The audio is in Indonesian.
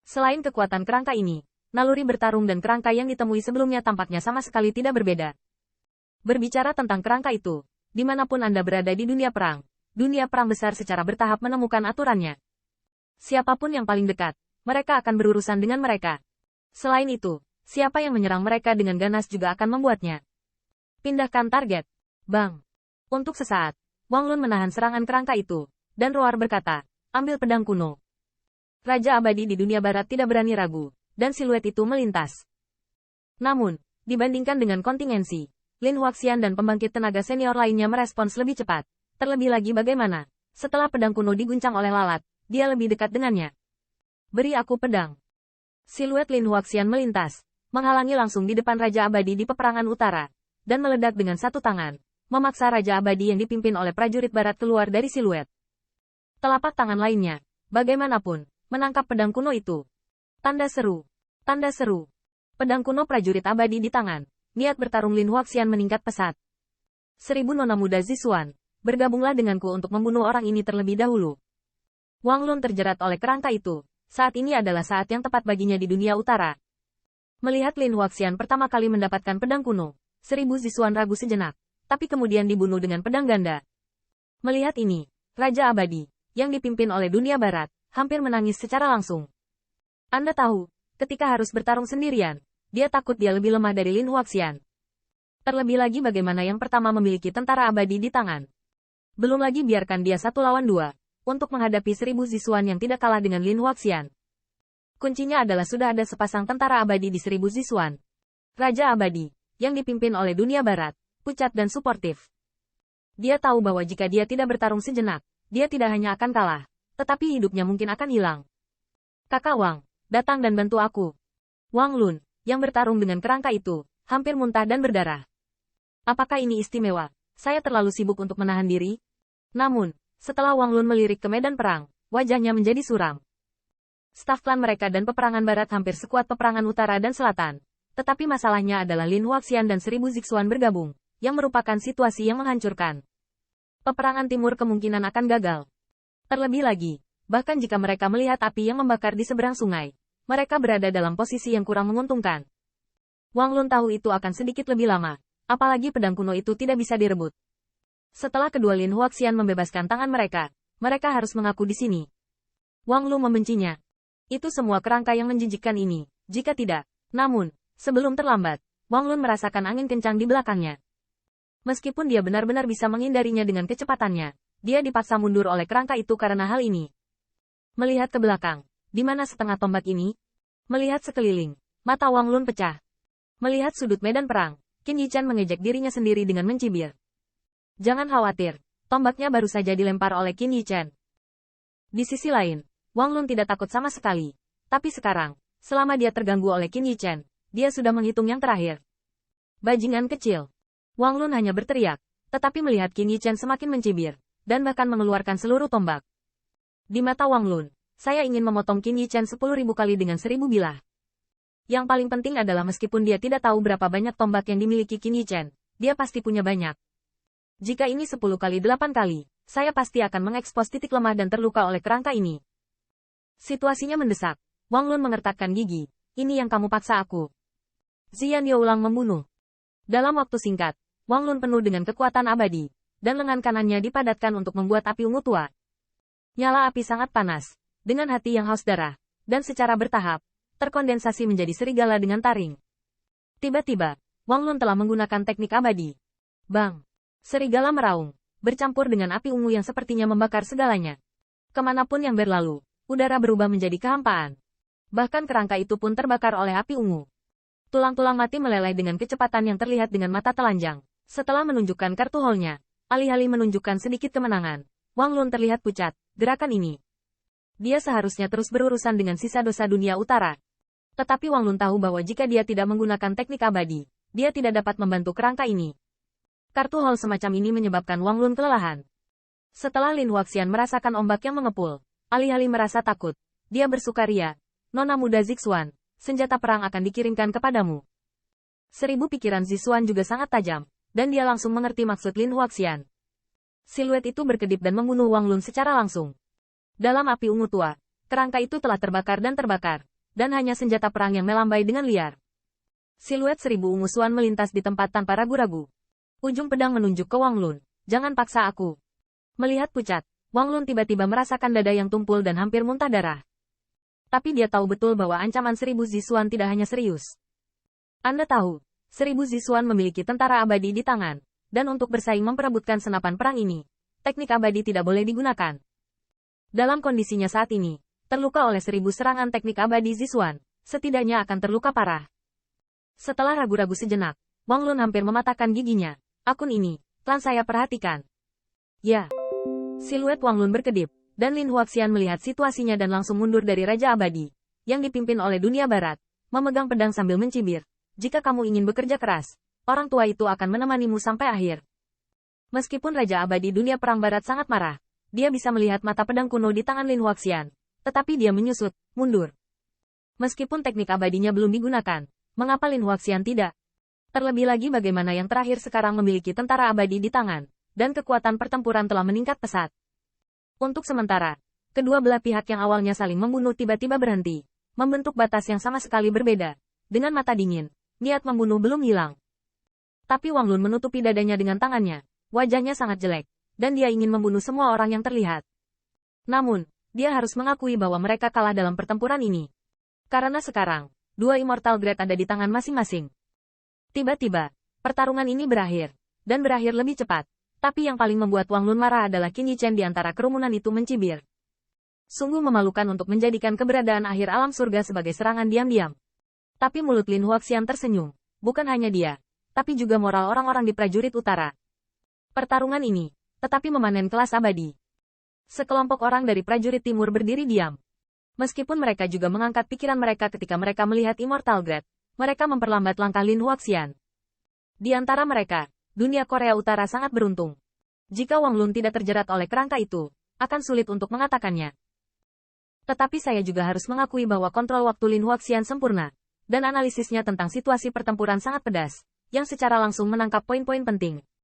Selain kekuatan kerangka ini, naluri bertarung dan kerangka yang ditemui sebelumnya tampaknya sama sekali tidak berbeda. Berbicara tentang kerangka itu, dimanapun Anda berada di dunia perang besar secara bertahap menemukan aturannya. Siapapun yang paling dekat, mereka akan berurusan dengan mereka. Selain itu, siapa yang menyerang mereka dengan ganas juga akan membuatnya. Pindahkan target. Bang. Untuk sesaat, Wang Lun menahan serangan kerangka itu, dan roar berkata, ambil pedang kuno. Raja abadi di dunia barat tidak berani ragu, dan siluet itu melintas. Namun, dibandingkan dengan kontingensi, Lin Huaxian dan pembangkit tenaga senior lainnya merespons lebih cepat. Terlebih lagi bagaimana, setelah pedang kuno diguncang oleh lalat, dia lebih dekat dengannya. Beri aku pedang. Siluet Lin Huaxian melintas, menghalangi langsung di depan Raja Abadi di peperangan utara, dan meledak dengan satu tangan, memaksa Raja Abadi yang dipimpin oleh prajurit barat keluar dari siluet. Telapak tangan lainnya, bagaimanapun, menangkap pedang kuno itu. Tanda seru. Tanda seru. Pedang kuno prajurit abadi di tangan. Niat bertarung Lin Huaxian meningkat pesat. 1000 nona muda Zisuan, bergabunglah denganku untuk membunuh orang ini terlebih dahulu. Wang Lun terjerat oleh kerangka itu. Saat ini adalah saat yang tepat baginya di dunia utara. Melihat Lin Huaxian pertama kali mendapatkan pedang kuno, 1000 Zisuan ragu sejenak, tapi kemudian dibunuh dengan pedang ganda. Melihat ini, Raja Abadi, yang dipimpin oleh dunia barat, hampir menangis secara langsung. Anda tahu, ketika harus bertarung sendirian, dia takut dia lebih lemah dari Lin Huaxian. Terlebih lagi bagaimana yang pertama memiliki tentara abadi di tangan. Belum lagi biarkan dia 1 lawan 2, untuk menghadapi 1000 Zisuan yang tidak kalah dengan Lin Huaxian. Kuncinya adalah sudah ada sepasang tentara abadi di 1000 Zisuan. Raja abadi, yang dipimpin oleh dunia barat, pucat dan suportif. Dia tahu bahwa jika dia tidak bertarung sejenak, dia tidak hanya akan kalah, tetapi hidupnya mungkin akan hilang. Kakak Wang, datang dan bantu aku. Wang Lun, yang bertarung dengan kerangka itu, hampir muntah dan berdarah. Apakah ini istimewa? Saya terlalu sibuk untuk menahan diri? Namun, setelah Wang Lun melirik ke medan perang, wajahnya menjadi suram. Staf klan mereka dan peperangan barat hampir sekuat peperangan utara dan selatan. Tetapi masalahnya adalah Lin Huaxian dan 1000 Zixuan bergabung, yang merupakan situasi yang menghancurkan. Peperangan timur kemungkinan akan gagal. Terlebih lagi, bahkan jika mereka melihat api yang membakar di seberang sungai, mereka berada dalam posisi yang kurang menguntungkan. Wang Lun tahu itu akan sedikit lebih lama, apalagi pedang kuno itu tidak bisa direbut. Setelah kedua Lin Huaxian membebaskan tangan mereka harus mengaku di sini. Wang Lu membencinya. Itu semua kerangka yang menjijikkan ini, jika tidak. Namun, sebelum terlambat, Wang Lun merasakan angin kencang di belakangnya. Meskipun dia benar-benar bisa menghindarinya dengan kecepatannya, dia dipaksa mundur oleh kerangka itu karena hal ini. Melihat ke belakang, di mana setengah tombak ini? Melihat sekeliling, mata Wang Lun pecah. Melihat sudut medan perang, Qin Yichan mengejek dirinya sendiri dengan mencibir. Jangan khawatir, tombaknya baru saja dilempar oleh Qin Yichan. Di sisi lain, Wang Lun tidak takut sama sekali. Tapi sekarang, selama dia terganggu oleh Qin Yichan, dia sudah menghitung yang terakhir. Bajingan kecil. Wang Lun hanya berteriak, tetapi melihat Qin Yichan semakin mencibir, dan bahkan mengeluarkan seluruh tombak. Di mata Wang Lun, saya ingin memotong Qin Yichan 10.000 kali dengan 1000 bilah. Yang paling penting adalah meskipun dia tidak tahu berapa banyak tombak yang dimiliki Qin Yichan, dia pasti punya banyak. Jika ini 10 kali 8 kali, saya pasti akan mengekspos titik lemah dan terluka oleh kerangka ini. Situasinya mendesak. Wang Lun mengertakkan gigi. Ini yang kamu paksa aku. Ziyan Yo ulang membunuh. Dalam waktu singkat, Wang Lun penuh dengan kekuatan abadi, dan lengan kanannya dipadatkan untuk membuat api ungu tua. Nyala api sangat panas, dengan hati yang haus darah, dan secara bertahap, terkondensasi menjadi serigala dengan taring. Tiba-tiba, Wang Lun telah menggunakan teknik abadi. Bang! Serigala meraung, bercampur dengan api ungu yang sepertinya membakar segalanya. Kemanapun yang berlalu, udara berubah menjadi kehampaan. Bahkan kerangka itu pun terbakar oleh api ungu. Tulang-tulang mati meleleh dengan kecepatan yang terlihat dengan mata telanjang. Setelah menunjukkan kartu hole-nya, alih-alih menunjukkan sedikit kemenangan, Wang Lun terlihat pucat. Gerakan ini, dia seharusnya terus berurusan dengan sisa dosa dunia utara. Tetapi Wang Lun tahu bahwa jika dia tidak menggunakan teknik abadi, dia tidak dapat membantu kerangka ini. Kartu hole semacam ini menyebabkan Wang Lun kelelahan. Setelah Lin Huaxian merasakan ombak yang mengepul, alih-alih merasa takut, dia bersukaria. Nona muda Zixuan, senjata perang akan dikirimkan kepadamu. 1000 pikiran Zixuan juga sangat tajam, dan dia langsung mengerti maksud Lin Huaxian. Siluet itu berkedip dan membunuh Wang Lun secara langsung. Dalam api ungu tua, kerangka itu telah terbakar dan terbakar, dan hanya senjata perang yang melambai dengan liar. Siluet 1000 ungu Suan melintas di tempat tanpa ragu-ragu. Ujung pedang menunjuk ke Wang Lun. Jangan paksa aku. Melihat pucat, Wang Lun tiba-tiba merasakan dada yang tumpul dan hampir muntah darah. Tapi dia tahu betul bahwa ancaman 1000 Zisuan tidak hanya serius. Anda tahu, 1000 Zisuan memiliki tentara abadi di tangan, dan untuk bersaing memperebutkan senapan perang ini, teknik abadi tidak boleh digunakan. Dalam kondisinya saat ini, terluka oleh 1000 serangan teknik abadi Zisuan, setidaknya akan terluka parah. Setelah ragu-ragu sejenak, Wang Lun hampir mematahkan giginya. Akun ini, klan saya perhatikan. Ya. Siluet Wang Lun berkedip, dan Lin Huaxian melihat situasinya dan langsung mundur dari Raja Abadi, yang dipimpin oleh dunia barat, memegang pedang sambil mencibir. Jika kamu ingin bekerja keras, orang tua itu akan menemanimu sampai akhir. Meskipun Raja Abadi dunia perang barat sangat marah, dia bisa melihat mata pedang kuno di tangan Lin Huaxian, tetapi dia menyusut, mundur. Meskipun teknik abadinya belum digunakan, mengapa Lin Huaxian tidak? Terlebih lagi bagaimana yang terakhir sekarang memiliki tentara abadi di tangan, dan kekuatan pertempuran telah meningkat pesat. Untuk sementara, kedua belah pihak yang awalnya saling membunuh tiba-tiba berhenti, membentuk batas yang sama sekali berbeda. Dengan mata dingin, niat membunuh belum hilang. Tapi Wang Lun menutupi dadanya dengan tangannya, wajahnya sangat jelek, dan dia ingin membunuh semua orang yang terlihat. Namun, dia harus mengakui bahwa mereka kalah dalam pertempuran ini. Karena sekarang, dua Immortal Grade ada di tangan masing-masing. Tiba-tiba, pertarungan ini berakhir, dan berakhir lebih cepat. Tapi yang paling membuat Wang Lun marah adalah Qin Yichen di antara kerumunan itu mencibir. Sungguh memalukan untuk menjadikan keberadaan akhir alam surga sebagai serangan diam-diam. Tapi mulut Lin Huaxian tersenyum. Bukan hanya dia, tapi juga moral orang-orang di prajurit utara. Pertarungan ini, tetapi memanen kelas abadi. Sekelompok orang dari prajurit timur berdiri diam. Meskipun mereka juga mengangkat pikiran mereka ketika mereka melihat Immortal Grade, mereka memperlambat langkah Lin Huaxian. Di antara mereka, dunia Korea Utara sangat beruntung. Jika Wang Lun tidak terjerat oleh kerangka itu, akan sulit untuk mengatakannya. Tetapi saya juga harus mengakui bahwa kontrol waktu Lin Huaxian sempurna, dan analisisnya tentang situasi pertempuran sangat pedas, yang secara langsung menangkap poin-poin penting.